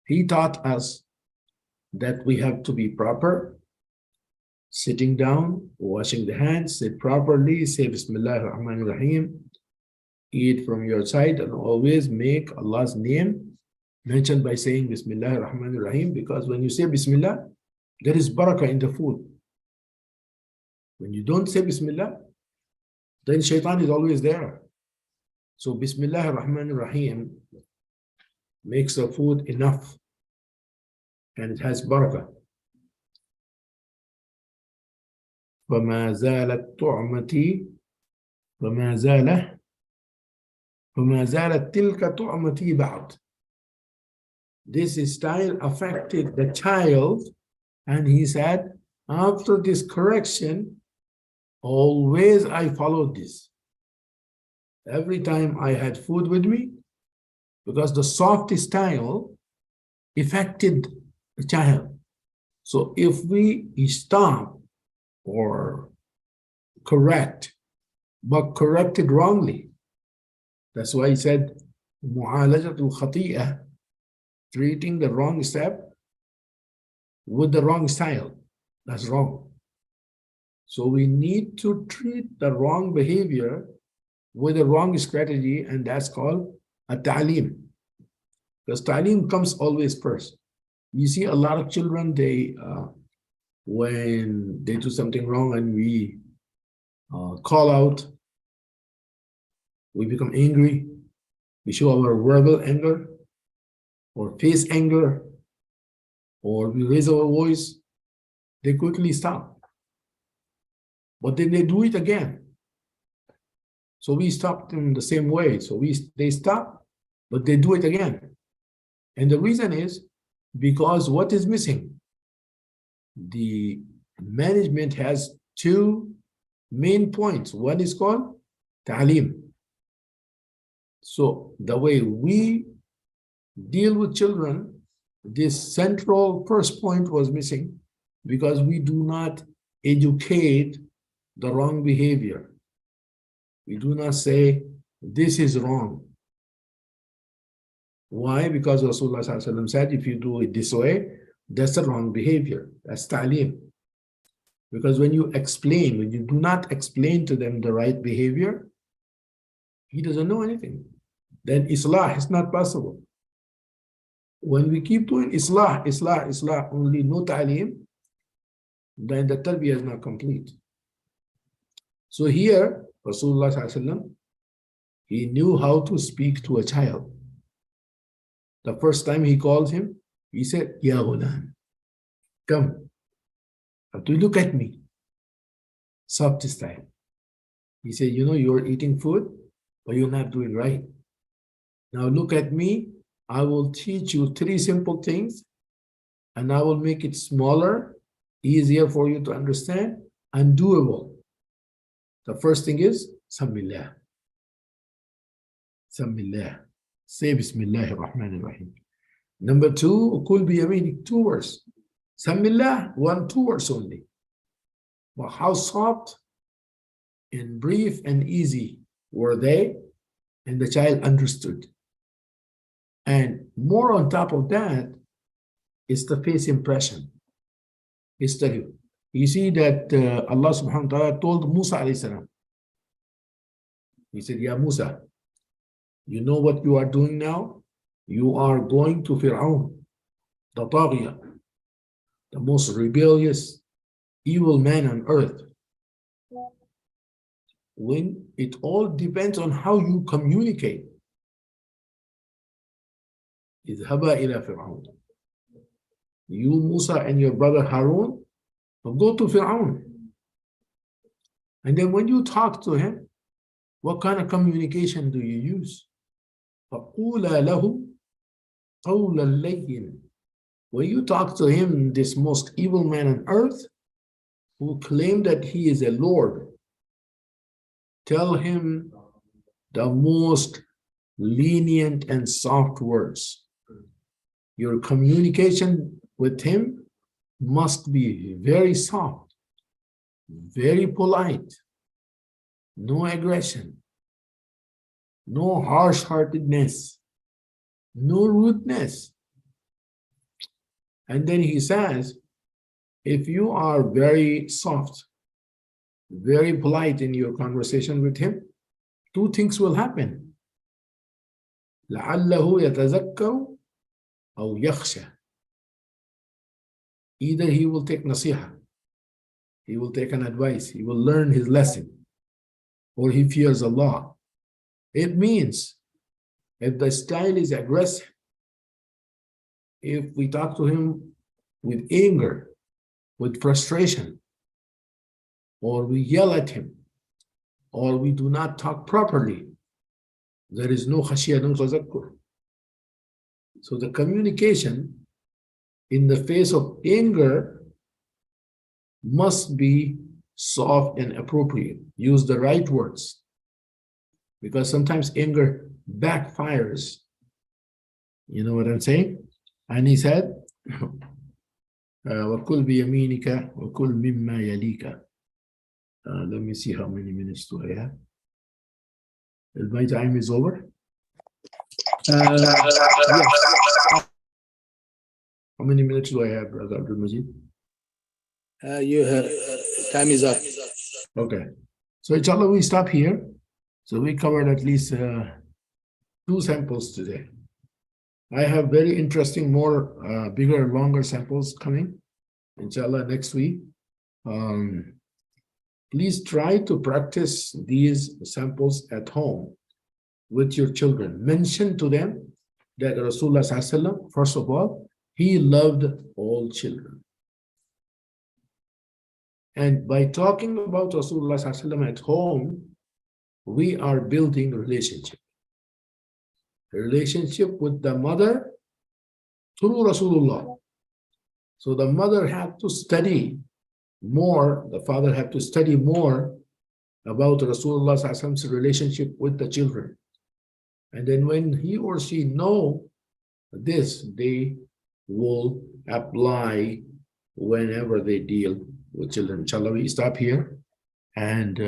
He taught us that we have to be proper, sitting down, washing the hands, sit properly, say Bismillah ar-Rahman ar-Rahim, eat from your side, and always make Allah's name mentioned by saying Bismillah ar-Rahman ar-Rahim, because when you say Bismillah, There is barakah in the food. When you don't say Bismillah, then shaitan is always there. So Bismillah ar-Rahman ar-Rahim makes the food enough and it has barakah. فما زالت طعمتي فما زالت تلك طعمتي بعد. This style affected the child, and he said, after this correction, always I followed this. Every time I had food with me, because the soft style affected the child. So if we stop or correct, but corrected wrongly, that's why he said, mu'alajatul khati'ah, treating the wrong step with the wrong style. That's wrong. So we need to treat the wrong behavior with the wrong strategy, and that's called a ta'lim. Because ta'lim comes always first. You see a lot of children, they when they do something wrong and we call out, we become angry, we show our verbal anger or face anger, or we raise our voice, they quickly stop. But then they do it again. So we stop them the same way. So they stop, but they do it again. And the reason is because what is missing? The management has two main points. One is called ta'lim. So the way we deal with children, this central first point was missing because we do not educate the wrong behavior. We do not say, this is wrong. Why? Because Rasulullah ﷺ said, if you do it this way, that's the wrong behavior. That's ta'lim. Because when you explain, when you do not explain to them the right behavior, he doesn't know anything. Then islah is not possible. When we keep doing islah, only no ta'lim, then the tarbiyah is not complete. So here, Rasulullah ﷺ, he knew how to speak to a child. The first time he called him, he said, Ya ghulam, come. Have to look at me. Soft style. He said, you know, you're eating food, but you're not doing right. Now look at me. I will teach you 3 simple things, and I will make it smaller, easier for you to understand, and doable. The first thing is, Samillah. Samillah. Say Bismillah ar-Rahman ar-Rahim. Number 2, Kul bi yaminik, 2 words. Samillah, 2 words only. But how soft and brief and easy were they? And the child understood. And more on top of that is the face impression. You see that Allah subhanahu wa ta'ala told Musa alayhi salam. He said, Ya Musa, you know what you are doing now? You are going to Fir'aun, the Taghiya, the most rebellious, evil man on earth. When it all depends on how you communicate. اذهبا إلى فرعون. You, Musa, and your brother Harun, go to Fir'aun. And then when you talk to him, what kind of communication do you use? فَقُولَا لَهُ قَوْلًا لَيِّنًا. When you talk to him, this most evil man on earth, who claimed that he is a Lord, tell him the most lenient and soft words. Your communication with him must be very soft, very polite, no aggression, no harsh-heartedness, no rudeness. And then he says, if you are very soft, very polite in your conversation with him, 2 things will happen. لعله يتذكر أو يخشى. either he will take nasiha, he will take an advice, he will learn his lesson, or he fears Allah. It means if the style is aggressive, if we talk to him with anger, with frustration, or we yell at him, or we do not talk properly, there is no khashiyah, no tazakkur. So the communication in the face of anger must be soft and appropriate. Use the right words, because sometimes anger backfires. You know what I'm saying? And he said, وَكُلْ بِيَمِينِكَ وَكُلْ مِمَّا يَلِيكَ. Let me see how many minutes do I have. My time is over. Yes. How many minutes do I have, Brother Abdul Majid? You have time is up. Okay. So inshallah, we stop here. So we covered at least 2 samples today. I have very interesting, more bigger, longer samples coming, inshallah, next week. Please try to practice these samples at home with your children. Mention to them that Rasulullah Sallallahu Alaihi Wasallam, first of all, he loved all children. And by talking about Rasulullah Sallallahu Alaihi Wasallam at home, we are building a relationship with the mother through Rasulullah. So the mother had to study more, the father had to study more about Rasulullah Sallallahu Alaihi Wasallam's relationship with the children. And then when he or she know this, they will apply whenever they deal with children. Inshallah, we stop here, and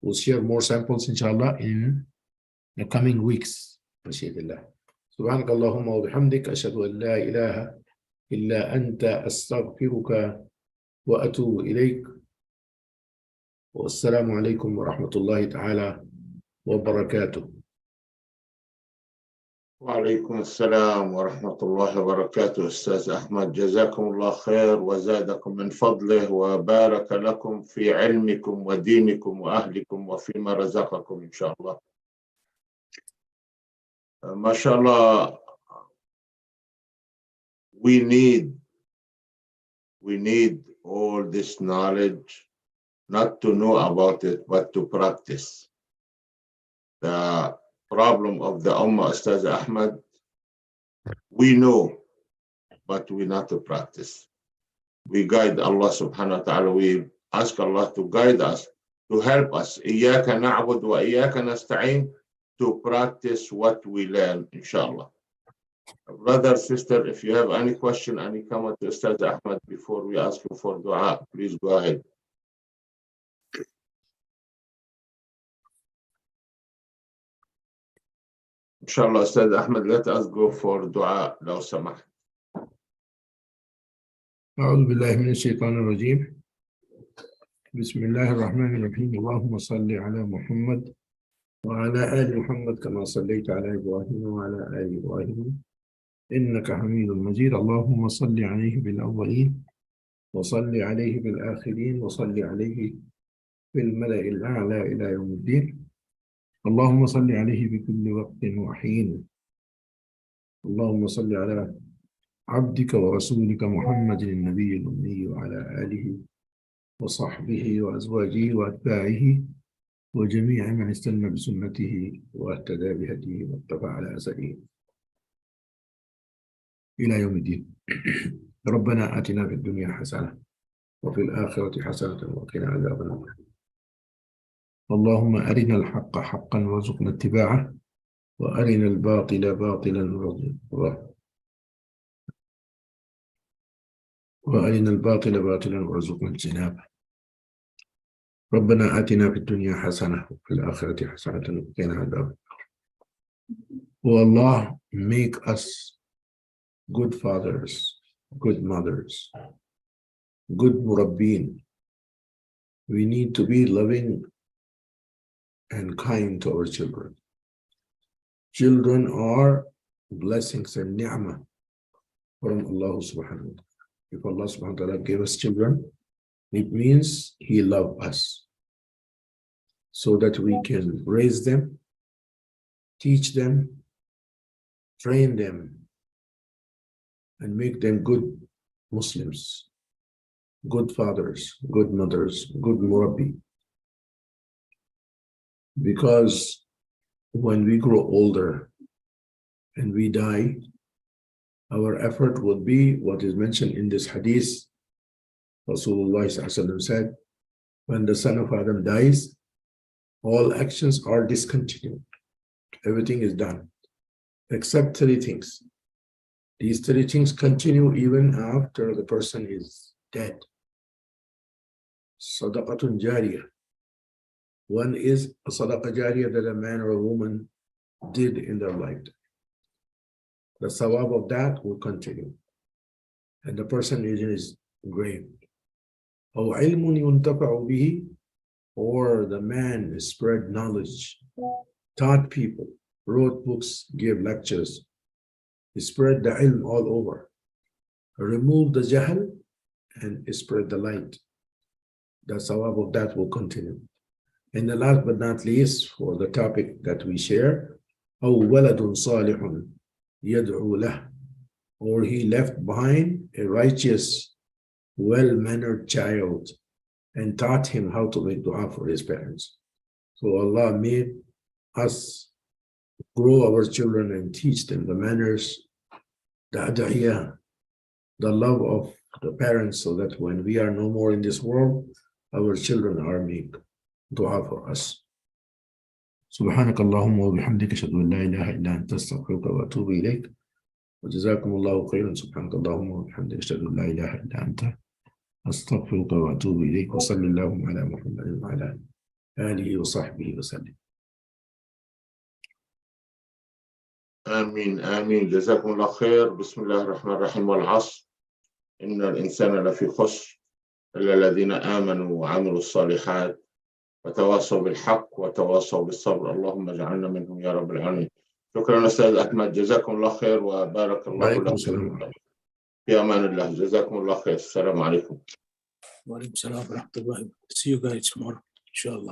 we'll share more samples, inshallah, in the coming weeks. سبحانك اللهم وبحمدك أشهد أن لا إله إلا أنت أستغفرك وأتوب إليك والسلام عليكم ورحمة الله تعالى وبركاته. وعليكم السلام ورحمة الله وبركاته. أستاذ أحمد، جزاكم الله خير وزادكم من فضله وبارك لكم في علمكم ودينكم وأهلكم وفيما رزقكم إن شاء الله. ما شاء الله. We need all this knowledge, not to know about it, but to practice. The problem of the Ummah, Ustaz Ahmad, we know, but we not to practice. We guide Allah subhanahu wa ta'ala. We ask Allah to guide us, to help us. إِيَّاكَ نَعْبُدُ وَإِيَّاكَ نَسْتَعِينُ, to practice what we learn, inshallah. Brother, sister, if you have any question, any comment to Ustaz Ahmad before we ask you for dua, please go ahead. Inshallah, Ustaz Ahmad, let us go for dua, لو سمحت. أعوذ بالله من الشيطان الرجيم. بسم الله الرحمن الرحيم. اللهم صل على محمد وعلى آل محمد كما صليت على إبراهيم وعلى آل إبراهيم إنك حميد مجيد. اللهم صل عليه بالأولين وصل عليه بالآخرين وصل عليه في الملأ الأعلى إلى يوم الدين. اللهم صل عليه بكل وقت وحين. اللهم صل على عبدك ورسولك محمد النبي الأمي وعلى آله وصحبه وأزواجه وأتباعه وجميع من استنى بسنته واهتدى بهديه واتبع على أثره إلى يوم الدين. ربنا آتنا في الدنيا حسنة وفي الآخرة حسنة وقنا عذاب النار. اللهم أرنا الحق حقا وارزقنا اتباعه وأرنا الباطل باطلا وارزقنا اجتنابه. ربنا آتنا في الدنيا حسنة وفي الآخرة حسنة وقنا عذاب النار. Oh Allah, make us good fathers, good mothers, good murabbin. We need to be loving and kind to our children. Children are blessings and ni'mah from Allah subhanahu wa ta'ala. If Allah subhanahu wa ta'ala gave us children, it means He loves us, so that we can raise them, teach them, train them, and make them good Muslims, good fathers, good mothers, good murabbi. Because when we grow older and we die, our effort would be what is mentioned in this hadith. Rasulullah said, when the son of Adam dies, all actions are discontinued. Everything is done, except 3 things. These 3 things continue even after the person is dead. Sadaqatun jariyah. One is a sadaqah jariyah that a man or a woman did in their lifetime. The sawab of that will continue, and the person is in his grave. Or the man spread knowledge, taught people, wrote books, gave lectures, he spread the ilm all over, removed the jahl and spread the light. The sawab of that will continue. And the last but not least, for the topic that we share, أو ولد صالح يدعو له, or he left behind a righteous, well-mannered child and taught him how to make dua for his parents. So Allah made us grow our children and teach them the manners, the ad'iyah, the love of the parents, so that when we are no more in this world, our children are make dua for us. سبحانك اللهم وبحمدك أشهد أن لا إله إلا أنت أستغفرك وأتوب إليك وجزاكم الله خيرا. سبحانك اللهم وبحمدك أشهد أن لا إله إلا أنت أستغفرك وأتوب إليك وصلى اللهم على محمد وعلى آله وصحبه وسلم. آمين آمين. جزاكم الله خير. بسم الله الرحمن الرحيم. والعصر إن الإنسان لفي خسر إلا الذين آمنوا وعملوا الصالحات وتواصوا بالحق وتواصوا بالصبر. اللهم اجعلنا منهم يا رب العالمين. شكرا أستاذ أحمد، جزاكم الله خير وبارك الله لكم. في أمان الله. جزاكم الله خير. السلام عليكم. وعليكم السلام ورحمة الله. See you guys tomorrow, inshallah.